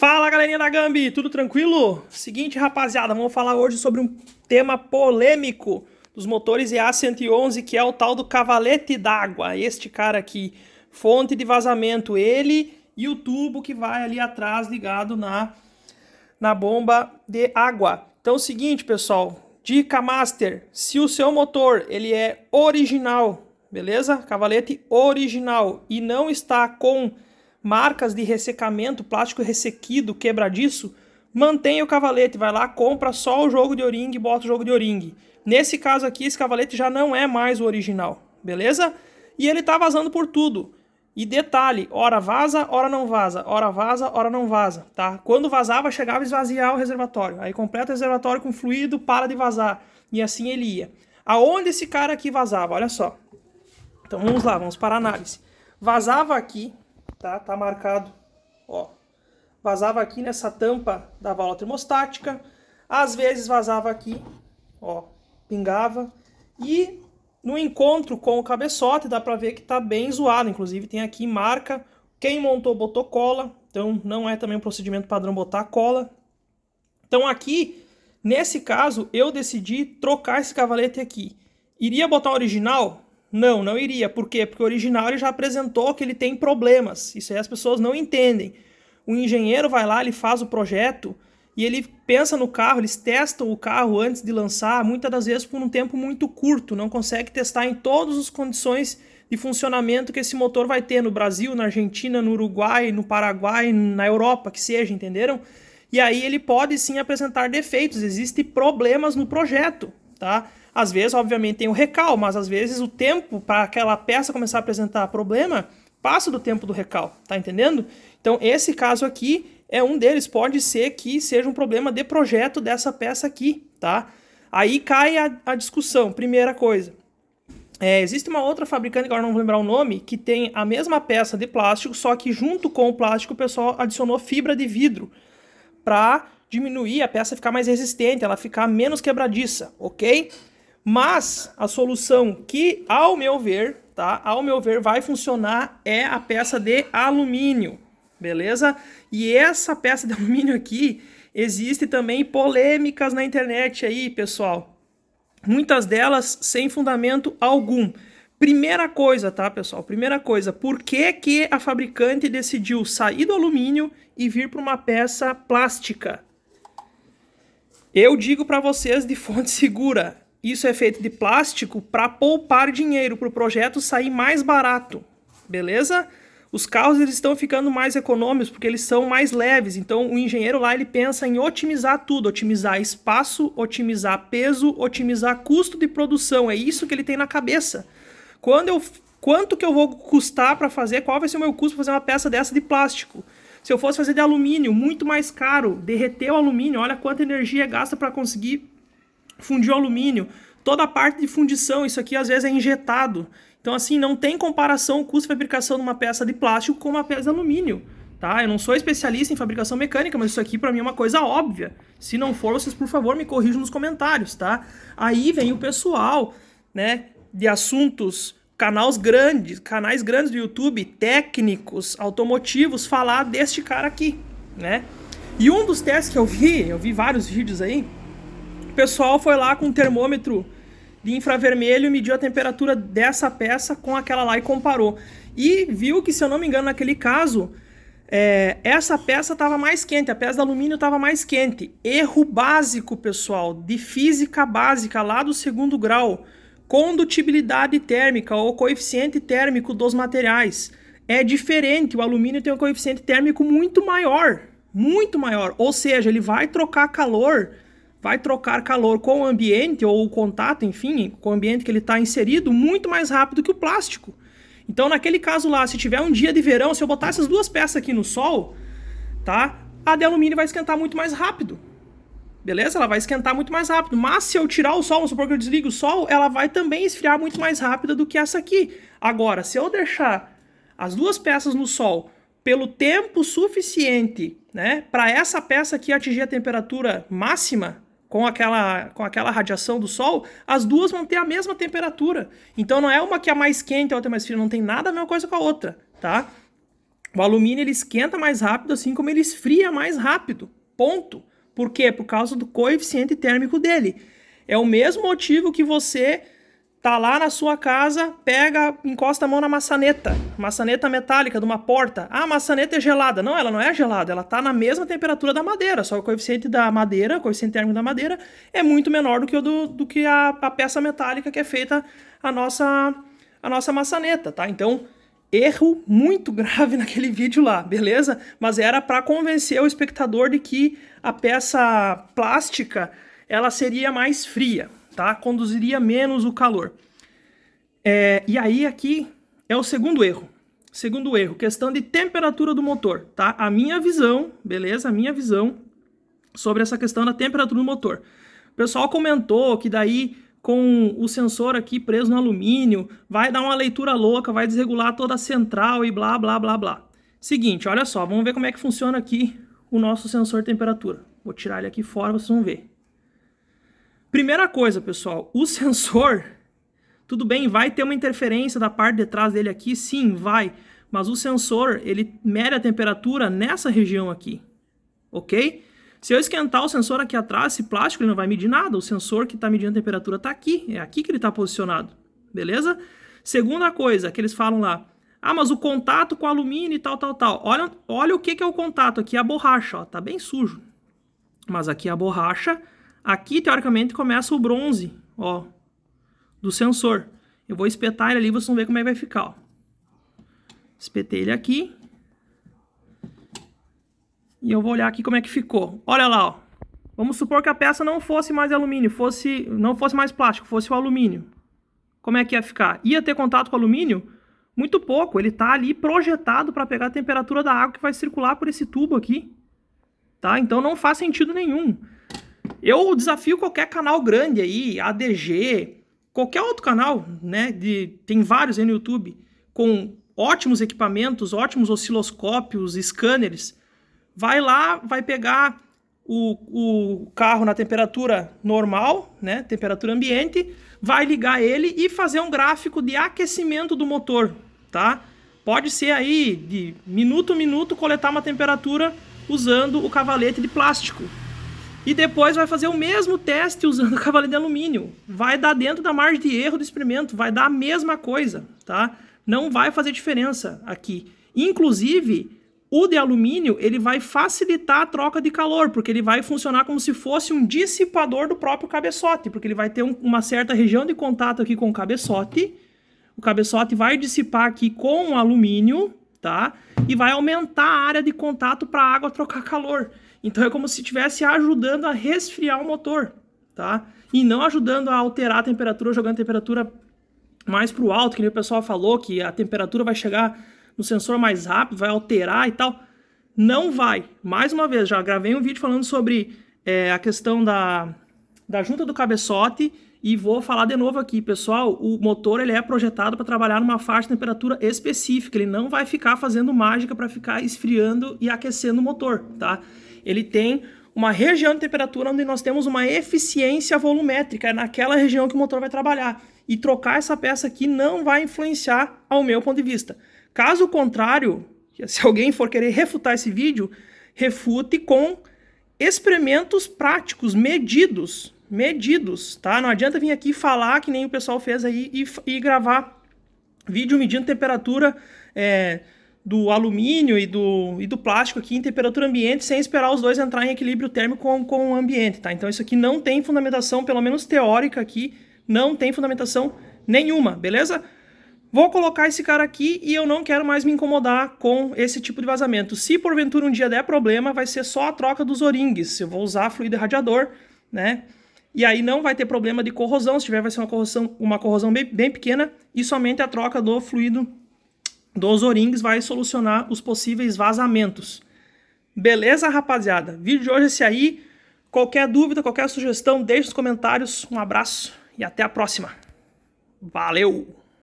Fala, galerinha da Gambi, tudo tranquilo? Seguinte, rapaziada, vamos falar hoje sobre um tema polêmico dos motores EA111, que é o tal do cavalete d'água. Este cara aqui, fonte de vazamento, ele e o tubo que vai ali atrás ligado na bomba de água. Então é o seguinte, pessoal, dica master, se o seu motor ele é original, beleza? Cavalete original e não está com marcas de ressecamento, plástico ressequido, quebradiço, mantenha o cavalete, vai lá, compra só o jogo de O-ring e bota o jogo de O-ring. Nesse caso aqui, esse cavalete já não é mais o original, beleza? E ele tá vazando por tudo. E detalhe, hora vaza, hora não vaza, hora não vaza, tá? Quando vazava, chegava a esvaziar o reservatório. Aí completa o reservatório com fluido, para de vazar. E assim ele ia. Aonde esse cara aqui vazava? Olha só. Então vamos lá, vamos para a análise. Vazava aqui, tá marcado, ó. Vazava aqui nessa tampa da válvula termostática. Às vezes vazava aqui, ó, pingava. E no encontro com o cabeçote dá pra ver que tá bem zoado. Inclusive tem aqui marca. Quem montou botou cola. Então não é também um procedimento padrão botar cola. Então aqui, nesse caso, eu decidi trocar esse cavalete aqui. Iria botar o original? Não iria. Por quê? Porque o original ele já apresentou que ele tem problemas. Isso aí as pessoas não entendem. O engenheiro vai lá, ele faz o projeto e ele pensa no carro, eles testam o carro antes de lançar, muitas das vezes por um tempo muito curto, não consegue testar em todas as condições de funcionamento que esse motor vai ter no Brasil, na Argentina, no Uruguai, no Paraguai, na Europa, que seja, entenderam? E aí ele pode sim apresentar defeitos, existem problemas no projeto, tá? Às vezes, obviamente, tem o recal, mas às vezes o tempo para aquela peça começar a apresentar problema passa do tempo do recal, tá entendendo? Então, esse caso aqui é um deles, pode ser que seja um problema de projeto dessa peça aqui, tá? Aí cai a discussão, primeira coisa. Existe uma outra fabricante, agora não vou lembrar o nome, que tem a mesma peça de plástico, só que junto com o plástico o pessoal adicionou fibra de vidro para diminuir a peça ficar mais resistente, ela ficar menos quebradiça, ok? Mas a solução que, ao meu ver, vai funcionar é a peça de alumínio, beleza? E essa peça de alumínio aqui, existe também polêmicas na internet aí, pessoal. Muitas delas sem fundamento algum. Primeira coisa, tá, pessoal? Primeira coisa, por que a fabricante decidiu sair do alumínio e vir para uma peça plástica? Eu digo para vocês de fonte segura, isso é feito de plástico para poupar dinheiro, para o projeto sair mais barato, beleza? Os carros eles estão ficando mais econômicos porque eles são mais leves, então o engenheiro lá ele pensa em otimizar tudo, otimizar espaço, otimizar peso, otimizar custo de produção, é isso que ele tem na cabeça. Quanto que eu vou custar para fazer, qual vai ser o meu custo para fazer uma peça dessa de plástico? Se eu fosse fazer de alumínio, muito mais caro, derreter o alumínio, olha quanta energia gasta para conseguir fundir o alumínio, toda a parte de fundição, isso aqui às vezes é injetado. Então assim, não tem comparação o custo de fabricação de uma peça de plástico com uma peça de alumínio, tá? Eu não sou especialista em fabricação mecânica, mas isso aqui para mim é uma coisa óbvia. Se não for, vocês por favor me corrijam nos comentários, tá? Aí vem o pessoal, né, de assuntos, canais grandes do YouTube, técnicos, automotivos, falar deste cara aqui, né? E um dos testes que eu vi vários vídeos aí, o pessoal foi lá com um termômetro de infravermelho e mediu a temperatura dessa peça com aquela lá e comparou. E viu que, se eu não me engano, naquele caso, essa peça estava mais quente, a peça de alumínio estava mais quente. Erro básico, pessoal, de física básica lá do 2º grau. Condutibilidade térmica ou coeficiente térmico dos materiais. É diferente, o alumínio tem um coeficiente térmico muito maior. Ou seja, ele vai trocar calor com o ambiente ou o contato, enfim, com o ambiente que ele está inserido muito mais rápido que o plástico. Então, naquele caso lá, se tiver um dia de verão, se eu botar essas duas peças aqui no sol, tá? A de alumínio vai esquentar muito mais rápido. Beleza? Ela vai esquentar muito mais rápido. Mas se eu tirar o sol, vamos supor que eu desligo o sol, ela vai também esfriar muito mais rápido do que essa aqui. Agora, se eu deixar as duas peças no sol pelo tempo suficiente, né, para essa peça aqui atingir a temperatura máxima, com aquela radiação do sol, as duas vão ter a mesma temperatura. Então não é uma que é mais quente e a outra é mais fria, não tem nada a mesma coisa com a outra, tá? O alumínio ele esquenta mais rápido, assim como ele esfria mais rápido. Ponto. Por quê? Por causa do coeficiente térmico dele. É o mesmo motivo que você tá lá na sua casa, pega, encosta a mão na maçaneta metálica de uma porta. Ah, a maçaneta é gelada. Não, ela não é gelada, ela tá na mesma temperatura da madeira, só que o coeficiente da madeira, o coeficiente térmico da madeira é muito menor do que, do que a peça metálica que é feita a nossa maçaneta, tá? Então, erro muito grave naquele vídeo lá, beleza? Mas era para convencer o espectador de que a peça plástica, ela seria mais fria, tá? Conduziria menos o calor. E aí aqui é o segundo erro. Segundo erro, questão de temperatura do motor, tá? A minha visão, beleza? A minha visão sobre essa questão da temperatura do motor. O pessoal comentou que daí com o sensor aqui preso no alumínio, vai dar uma leitura louca, vai desregular toda a central e blá, blá, blá, blá. Seguinte, olha só, vamos ver como é que funciona aqui o nosso sensor de temperatura. Vou tirar ele aqui fora, vocês vão ver. Primeira coisa, pessoal, o sensor, tudo bem, vai ter uma interferência da parte de trás dele aqui, sim, vai, mas o sensor, ele mede a temperatura nessa região aqui, ok? Se eu esquentar o sensor aqui atrás, esse plástico ele não vai medir nada, o sensor que está medindo a temperatura está aqui, é aqui que ele está posicionado, beleza? Segunda coisa que eles falam lá, ah, mas o contato com o alumínio e tal, tal, tal, olha o que é o contato, aqui é a borracha, ó, tá bem sujo, mas aqui é a borracha, aqui teoricamente começa o bronze, ó, do sensor, eu vou espetar ele ali, vocês vão ver como é que vai ficar, ó. Espetei ele aqui. E eu vou olhar aqui como é que ficou. Olha lá, ó. Vamos supor que a peça não fosse mais alumínio, não fosse mais plástico, fosse o alumínio. Como é que ia ficar? Ia ter contato com o alumínio? Muito pouco. Ele está ali projetado para pegar a temperatura da água que vai circular por esse tubo aqui. Tá? Então não faz sentido nenhum. Eu desafio qualquer canal grande aí, ADG, qualquer outro canal, né? Tem vários aí no YouTube, com ótimos equipamentos, ótimos osciloscópios, scanners. Vai lá, vai pegar o carro na temperatura normal, né, temperatura ambiente, vai ligar ele e fazer um gráfico de aquecimento do motor, tá? Pode ser aí, de minuto a minuto, coletar uma temperatura usando o cavalete de plástico. E depois vai fazer o mesmo teste usando o cavalete de alumínio. Vai dar dentro da margem de erro do experimento, vai dar a mesma coisa, tá? Não vai fazer diferença aqui. Inclusive, o de alumínio, ele vai facilitar a troca de calor, porque ele vai funcionar como se fosse um dissipador do próprio cabeçote, porque ele vai ter uma certa região de contato aqui com o cabeçote vai dissipar aqui com o alumínio, tá? E vai aumentar a área de contato para a água trocar calor. Então é como se estivesse ajudando a resfriar o motor, tá? E não ajudando a alterar a temperatura, jogando a temperatura mais para o alto, que nem o pessoal falou, que a temperatura vai chegar no sensor mais rápido, vai alterar e tal. Não vai. Mais uma vez, já gravei um vídeo falando sobre a questão da junta do cabeçote e vou falar de novo aqui, pessoal. O motor ele é projetado para trabalhar numa faixa de temperatura específica. Ele não vai ficar fazendo mágica para ficar esfriando e aquecendo o motor, tá? Ele tem uma região de temperatura onde nós temos uma eficiência volumétrica, é naquela região que o motor vai trabalhar. E trocar essa peça aqui não vai influenciar ao meu ponto de vista. Caso contrário, se alguém for querer refutar esse vídeo, refute com experimentos práticos, medidos, tá? Não adianta vir aqui falar que nem o pessoal fez aí e gravar vídeo medindo temperatura do alumínio e do plástico aqui em temperatura ambiente sem esperar os dois entrar em equilíbrio térmico com o ambiente, tá? Então isso aqui não tem fundamentação, pelo menos teórica aqui, não tem fundamentação nenhuma, beleza? Vou colocar esse cara aqui e eu não quero mais me incomodar com esse tipo de vazamento. Se porventura um dia der problema, vai ser só a troca dos O-rings. Eu vou usar fluido irradiador, né? E aí não vai ter problema de corrosão. Se tiver, vai ser uma corrosão bem pequena. E somente a troca do fluido dos O-rings vai solucionar os possíveis vazamentos. Beleza, rapaziada? Vídeo de hoje é esse aí. Qualquer dúvida, qualquer sugestão, deixe nos comentários. Um abraço e até a próxima. Valeu!